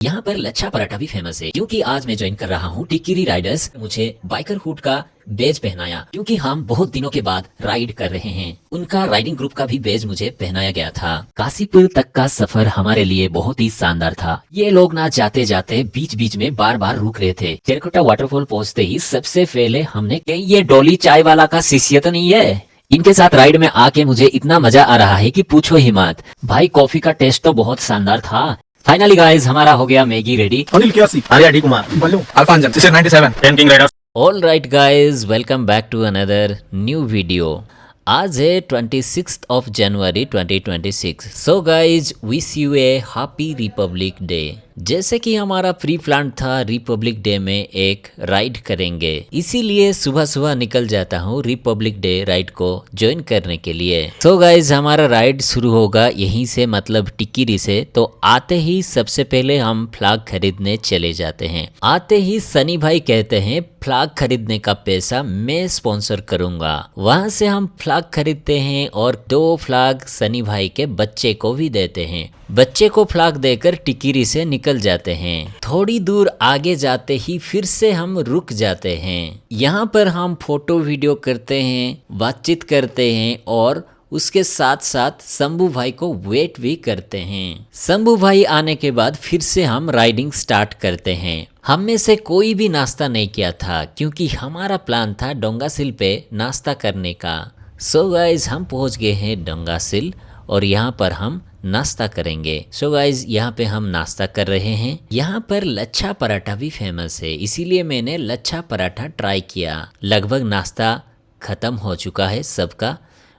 यहाँ पर लच्छा पराठा भी फेमस है क्योंकि आज मैं ज्वाइन कर रहा हूँ टिक्किरी राइडर्स। मुझे बाइकर हुड का बेज पहनाया क्योंकि हम बहुत दिनों के बाद राइड कर रहे हैं। उनका राइडिंग ग्रुप का भी बेज मुझे पहनाया गया था। काशीपुर तक का सफर हमारे लिए बहुत ही शानदार था। ये लोग ना जाते जाते बीच बीच में बार बार रुक रहे थे। टेराकोटा वाटरफॉल पहुँचते ही सबसे पहले हमने कहीं ये डोली चाय वाला का शिष्य तो नहीं है। इनके साथ राइड में आके मुझे इतना मजा आ रहा है कि पूछो ही मत। भाई कॉफी का टेस्ट तो बहुत शानदार था। फाइनली गाइस हमारा हो गया मैगी रेडी। अनिल क्यासी, आर्या डी कुमार, बल्लू, अल्फांजन, सिस्टर 97, 10 King Riders. All right guys, welcome back to another new video. आज है 26 of January 2026। So guys wish you a happy Republic Day. जैसे कि हमारा प्री प्लान था रिपब्लिक डे में एक राइड करेंगे, इसीलिए सुबह सुबह निकल जाता हूँ रिपब्लिक डे राइड को ज्वाइन करने के लिए। सो गाइज हमारा राइड शुरू होगा यहीं से, मतलब टिक्किरी से। तो आते ही सबसे पहले हम फ्लैग खरीदने चले जाते हैं। आते ही सनी भाई कहते हैं फ्लैग खरीदने का पैसा मैं स्पॉन्सर करूंगा। वहां से हम फ्लैग खरीदते हैं और 2 फ्लैग सनी भाई के बच्चे को भी देते हैं। बच्चे को फ्लैग देकर टिक्किरी से निकल जाते हैं। थोड़ी दूर आगे जाते ही फिर से हम रुक जाते हैं। यहाँ पर हम फोटो वीडियो करते हैं, बातचीत करते हैं और उसके साथ साथ शंभू भाई को वेट भी करते हैं। शंभू भाई आने के बाद फिर से हम राइडिंग स्टार्ट करते हैं। हम में से कोई भी नाश्ता नहीं किया था क्योंकि हमारा प्लान था डोंगासिल पे नाश्ता करने का। सो गाइज हम पहुंच गए हैं डोंगासिल और यहाँ पर हम नाश्ता करेंगे। सो गाइज यहाँ पे हम नाश्ता कर रहे हैं। यहाँ पर लच्छा पराठा भी फेमस है, इसीलिए मैंने लच्छा पराठा ट्राई किया। लगभग नाश्ता ख़त्म हो चुका है सबका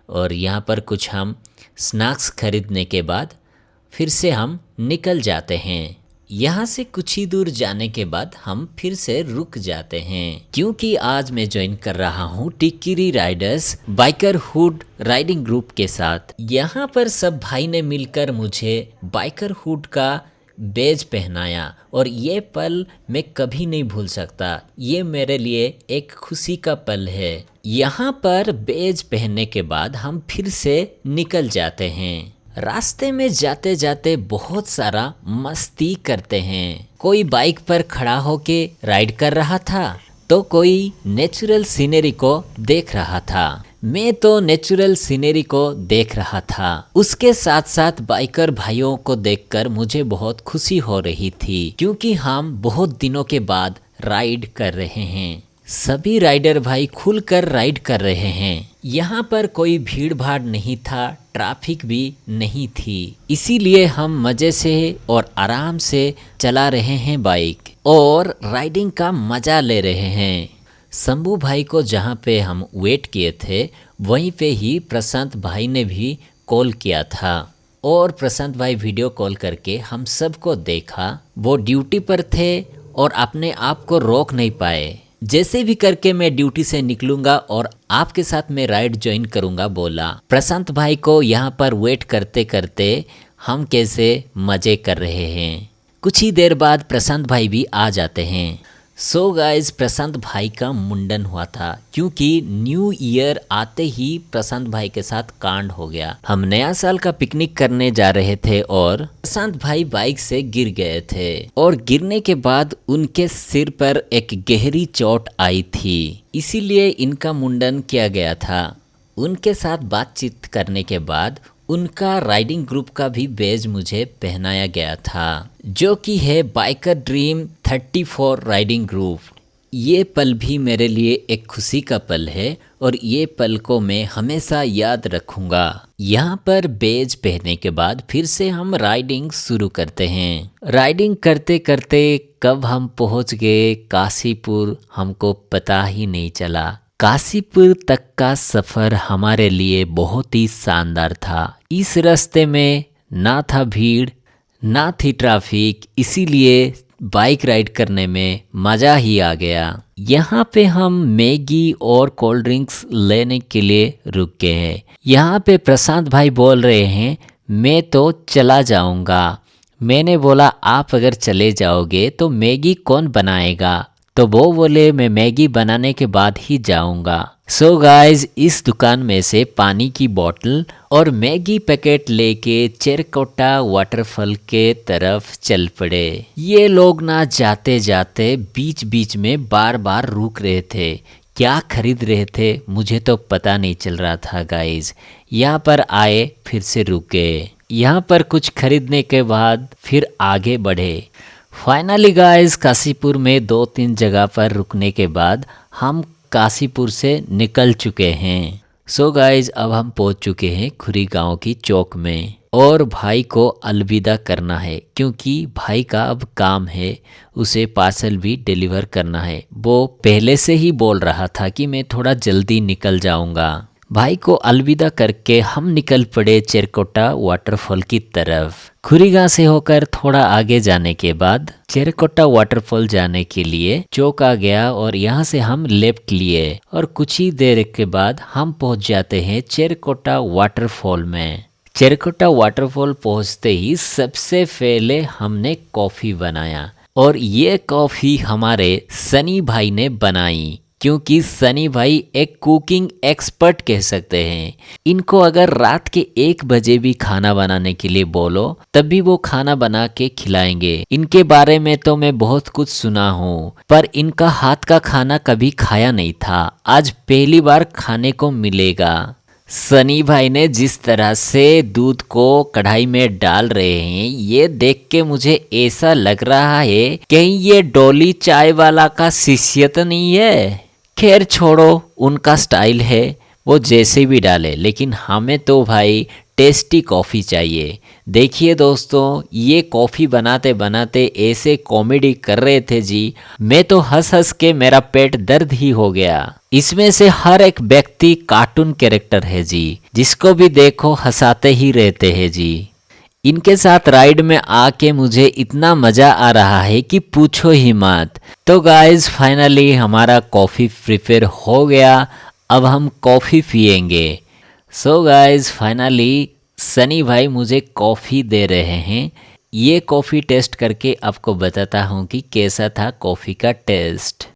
और यहाँ पर कुछ हम स्नैक्स खरीदने के बाद फिर से हम निकल जाते हैं। यहाँ से कुछ ही दूर जाने के बाद हम फिर से रुक जाते हैं क्योंकि आज मैं ज्वाइन कर रहा हूँ Tikiri Riders bikerhood riding group के साथ। यहाँ पर सब भाई ने मिलकर मुझे बाइकर हुड का बेज पहनाया और ये पल मैं कभी नहीं भूल सकता। ये मेरे लिए एक खुशी का पल है। यहाँ पर बेज पहनने के बाद हम फिर से निकल जाते हैं। रास्ते में जाते जाते बहुत सारा मस्ती करते हैं। कोई बाइक पर खड़ा होके राइड कर रहा था तो कोई नेचुरल सीनरी को देख रहा था। मैं तो नेचुरल सीनरी को देख रहा था। उसके साथ साथ बाइकर भाइयों को देखकर मुझे बहुत खुशी हो रही थी क्योंकि हम बहुत दिनों के बाद राइड कर रहे हैं। सभी राइडर भाई खुलकर राइड कर रहे हैं। यहाँ पर कोई भीड़ भाड़ नहीं था, ट्रैफिक भी नहीं थी, इसीलिए हम मज़े से और आराम से चला रहे हैं बाइक और राइडिंग का मज़ा ले रहे हैं। शंभू भाई को जहाँ पे हम वेट किए थे वहीं पे ही प्रशांत भाई ने भी कॉल किया था और प्रशांत भाई वीडियो कॉल करके हम सबको देखा। वो ड्यूटी पर थे और अपने आप को रोक नहीं पाए। जैसे भी करके मैं ड्यूटी से निकलूंगा और आपके साथ मैं राइड ज्वाइन करूंगा बोला। प्रशांत भाई को यहाँ पर वेट करते करते हम कैसे मज़े कर रहे हैं। कुछ ही देर बाद प्रशांत भाई भी आ जाते हैं। सो गाइज प्रशांत भाई का मुंडन हुआ था क्योंकि न्यू ईयर आते ही प्रशांत भाई के साथ कांड हो गया। हम नया साल का पिकनिक करने जा रहे थे और प्रशांत भाई बाइक से गिर गए थे और गिरने के बाद उनके सिर पर एक गहरी चोट आई थी, इसीलिए इनका मुंडन किया गया था। उनके साथ बातचीत करने के बाद उनका राइडिंग ग्रुप का भी बेज मुझे पहनाया गया था जो कि है बाइकर ड्रीम 34 राइडिंग ग्रुप। ये पल भी मेरे लिए एक खुशी का पल है और ये पल को मैं हमेशा याद रखूंगा। यहाँ पर बेज पहनने के बाद फिर से हम राइडिंग शुरू करते हैं। राइडिंग करते करते कब हम पहुँच गए काशीपुर हमको पता ही नहीं चला। काशीपुर तक का सफ़र हमारे लिए बहुत ही शानदार था। इस रास्ते में ना था भीड़ ना थी ट्रैफिक, इसीलिए बाइक राइड करने में मज़ा ही आ गया। यहाँ पे हम मैगी और कोल्ड ड्रिंक्स लेने के लिए रुक गए हैं। यहाँ पे प्रशांत भाई बोल रहे हैं मैं तो चला जाऊँगा। मैंने बोला आप अगर चले जाओगे तो मैगी कौन बनाएगा, तो वो बोले मैं मैगी बनाने के बाद ही जाऊंगा। सो गाइज इस दुकान में से पानी की बोतल और मैगी पैकेट लेके चेरकोटा वाटरफॉल के तरफ चल पड़े। ये लोग ना जाते जाते बीच बीच में बार बार रुक रहे थे। क्या खरीद रहे थे मुझे तो पता नहीं चल रहा था गाइज। यहाँ पर आए फिर से रुके, यहाँ पर कुछ खरीदने के बाद फिर आगे बढ़े। फाइनली गाइस काशीपुर में 2-3 जगह पर रुकने के बाद हम काशीपुर से निकल चुके हैं। सो गाइस अब हम पहुंच चुके हैं खुरी गांव की चौक में और भाई को अलविदा करना है क्योंकि भाई का अब काम है, उसे पार्सल भी डिलीवर करना है। वो पहले से ही बोल रहा था कि मैं थोड़ा जल्दी निकल जाऊंगा। भाई को अलविदा करके हम निकल पड़े चेरकोटा वाटरफॉल की तरफ। खुरीगांव से होकर थोड़ा आगे जाने के बाद चेरकोटा वाटरफॉल जाने के लिए चौक आ गया और यहाँ से हम लेफ्ट लिए और कुछ ही देर के बाद हम पहुँच जाते हैं चेरकोटा वाटरफॉल में। चेरकोटा वाटरफॉल पहुँचते ही सबसे पहले हमने कॉफ़ी बनाया और ये कॉफ़ी हमारे सनी भाई ने बनाई क्योंकि सनी भाई एक कुकिंग एक्सपर्ट कह सकते हैं। इनको अगर रात के 1 बजे भी खाना बनाने के लिए बोलो तब भी वो खाना बना के खिलाएंगे। इनके बारे में तो मैं बहुत कुछ सुना हूँ पर इनका हाथ का खाना कभी खाया नहीं था, आज पहली बार खाने को मिलेगा। सनी भाई ने जिस तरह से दूध को कढ़ाई में डाल रहे हैं ये देख के मुझे ऐसा लग रहा है कहीं ये डोली चाय वाला का शिष्य तो नहीं है। खैर छोड़ो, उनका स्टाइल है, वो जैसे भी डाले, लेकिन हमें तो भाई टेस्टी कॉफ़ी चाहिए। देखिए दोस्तों ये कॉफ़ी बनाते बनाते ऐसे कॉमेडी कर रहे थे जी, मैं तो हंस हंस के मेरा पेट दर्द ही हो गया। इसमें से हर एक व्यक्ति कार्टून कैरेक्टर है जी, जिसको भी देखो हंसाते ही रहते हैं जी। इनके साथ राइड में आके मुझे इतना मज़ा आ रहा है कि पूछो ही मत। तो गाइज फाइनली हमारा कॉफ़ी प्रिपेयर हो गया, अब हम कॉफ़ी पियेंगे। सो गाइज फाइनली सनी भाई मुझे कॉफ़ी दे रहे हैं। ये कॉफ़ी टेस्ट करके आपको बताता हूँ कि कैसा था कॉफ़ी का टेस्ट।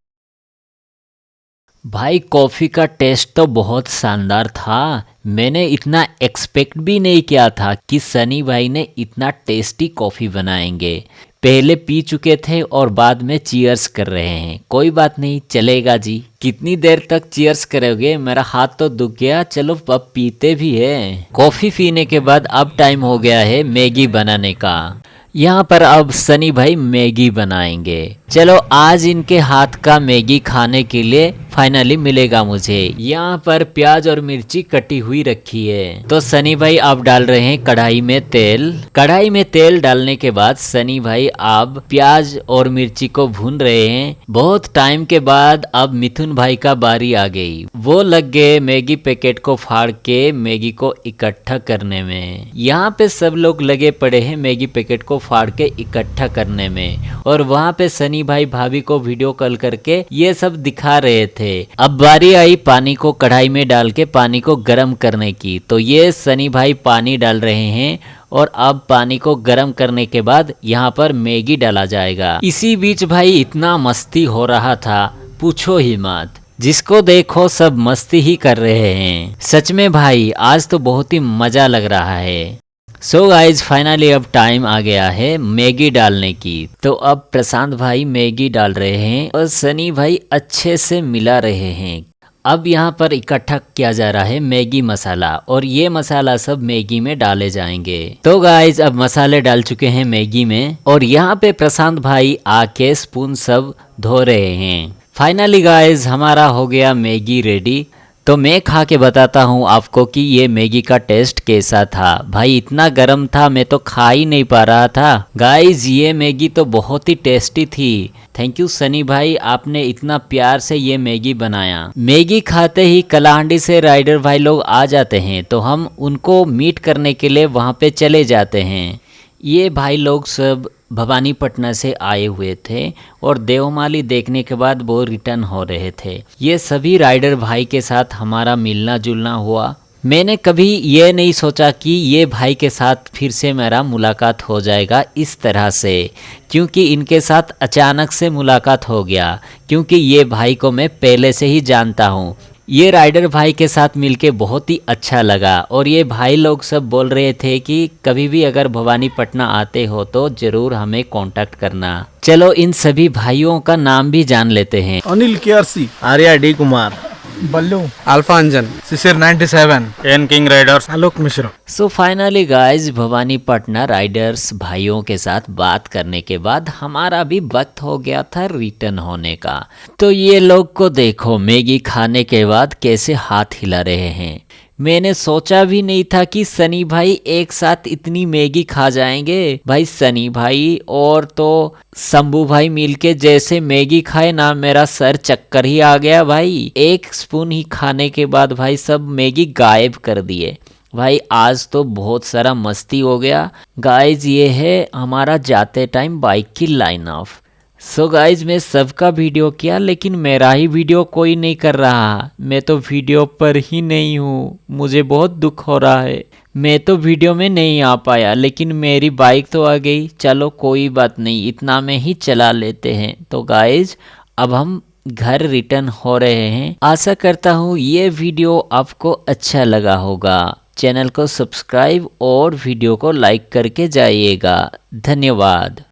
भाई कॉफ़ी का टेस्ट तो बहुत शानदार था। मैंने इतना एक्सपेक्ट भी नहीं किया था कि सनी भाई ने इतना टेस्टी कॉफ़ी बनाएंगे। पहले पी चुके थे और बाद में चीयर्स कर रहे हैं। कोई बात नहीं, चलेगा जी। कितनी देर तक चीयर्स करोगे, मेरा हाथ तो दुख गया। चलो अब पीते भी है। कॉफ़ी पीने के बाद अब टाइम हो गया है मैगी बनाने का। यहाँ पर अब सनी भाई मैगी बनाएंगे। चलो आज इनके हाथ का मैगी खाने के लिए फाइनली मिलेगा मुझे। यहाँ पर प्याज और मिर्ची कटी हुई रखी है। तो सनी भाई आप डाल रहे हैं कढ़ाई में तेल। कढ़ाई में तेल डालने के बाद सनी भाई आप प्याज और मिर्ची को भून रहे हैं। बहुत टाइम के बाद अब मिथुन भाई का बारी आ गई। वो लग गए मैगी पैकेट को फाड़ के मैगी को इकट्ठा करने में। यहाँ पे सब लोग लगे पड़े हैं मैगी पैकेट को फाड़ के इकट्ठा करने में और वहाँ पे सनी भाई भाभी को वीडियो कॉल करके ये सब दिखा रहे थे। अब बारी आई पानी को कढ़ाई में डाल के पानी को गर्म करने की। तो ये सनी भाई पानी डाल रहे हैं और अब पानी को गर्म करने के बाद यहाँ पर मैगी डाला जाएगा। इसी बीच भाई इतना मस्ती हो रहा था पूछो ही मत। जिसको देखो सब मस्ती ही कर रहे हैं। सच में भाई आज तो बहुत ही मजा लग रहा है। सो गाइज फाइनली अब टाइम आ गया है मैगी डालने की। तो अब प्रशांत भाई मैगी डाल रहे हैं और सनी भाई अच्छे से मिला रहे हैं। अब यहाँ पर इकट्ठा किया जा रहा है मैगी मसाला और ये मसाला सब मैगी में डाले जाएंगे। तो गाइज अब मसाले डाल चुके हैं मैगी में और यहाँ पे प्रशांत भाई आके स्पून सब धो रहे हैं। फाइनली गाइज हमारा हो गया मैगी रेडी। तो मैं खा के बताता हूँ आपको कि ये मैगी का टेस्ट कैसा था। भाई इतना गर्म था मैं तो खा ही नहीं पा रहा था। गाइज ये मैगी तो बहुत ही टेस्टी थी। थैंक यू सनी भाई, आपने इतना प्यार से ये मैगी बनाया। मैगी खाते ही कलाहांडी से राइडर भाई लोग आ जाते हैं तो हम उनको मीट करने के लिए वहाँ पे चले जाते हैं। ये भाई लोग सब भवानीपटना से आए हुए थे और देवमाली देखने के बाद वो रिटर्न हो रहे थे। ये सभी राइडर भाई के साथ हमारा मिलना जुलना हुआ। मैंने कभी ये नहीं सोचा कि ये भाई के साथ फिर से मेरा मुलाकात हो जाएगा इस तरह से, क्योंकि इनके साथ अचानक से मुलाकात हो गया, क्योंकि ये भाई को मैं पहले से ही जानता हूँ। ये राइडर भाई के साथ मिलके बहुत ही अच्छा लगा और ये भाई लोग सब बोल रहे थे कि कभी भी अगर भवानीपटना आते हो तो ज़रूर हमें कांटेक्ट करना। चलो इन सभी भाइयों का नाम भी जान लेते हैं। Anil KRC, Arya D Kumar, Ballu, Alfa Anjan, Shishir 97, N King Riders, Alok Mishra. So finally guys Bhawanipatna Riders भाइयों के साथ बात करने के बाद हमारा भी वक्त हो गया था रिटर्न होने का। तो ये लोग को देखो मैगी खाने के बाद कैसे हाथ हिला रहे हैं। मैंने सोचा भी नहीं था कि सनी भाई एक साथ इतनी मैगी खा जाएंगे। भाई सनी भाई और तो शंभू भाई मिलके जैसे मैगी खाए ना, मेरा सर चक्कर ही आ गया भाई। एक स्पून ही खाने के बाद भाई सब मैगी गायब कर दिए। भाई आज तो बहुत सारा मस्ती हो गया। गाइज ये है हमारा जाते टाइम बाइक की लाइन ऑफ। सो गाइज मैं सबका वीडियो किया लेकिन मेरा ही वीडियो कोई नहीं कर रहा। मैं तो वीडियो पर ही नहीं हूँ, मुझे बहुत दुख हो रहा है। मैं तो वीडियो में नहीं आ पाया लेकिन मेरी बाइक तो आ गई। चलो कोई बात नहीं, इतना में ही चला लेते हैं। तो गाइज अब हम घर रिटर्न हो रहे हैं। आशा करता हूँ ये वीडियो आपको अच्छा लगा होगा। चैनल को सब्सक्राइब और वीडियो को लाइक करके जाइएगा। धन्यवाद।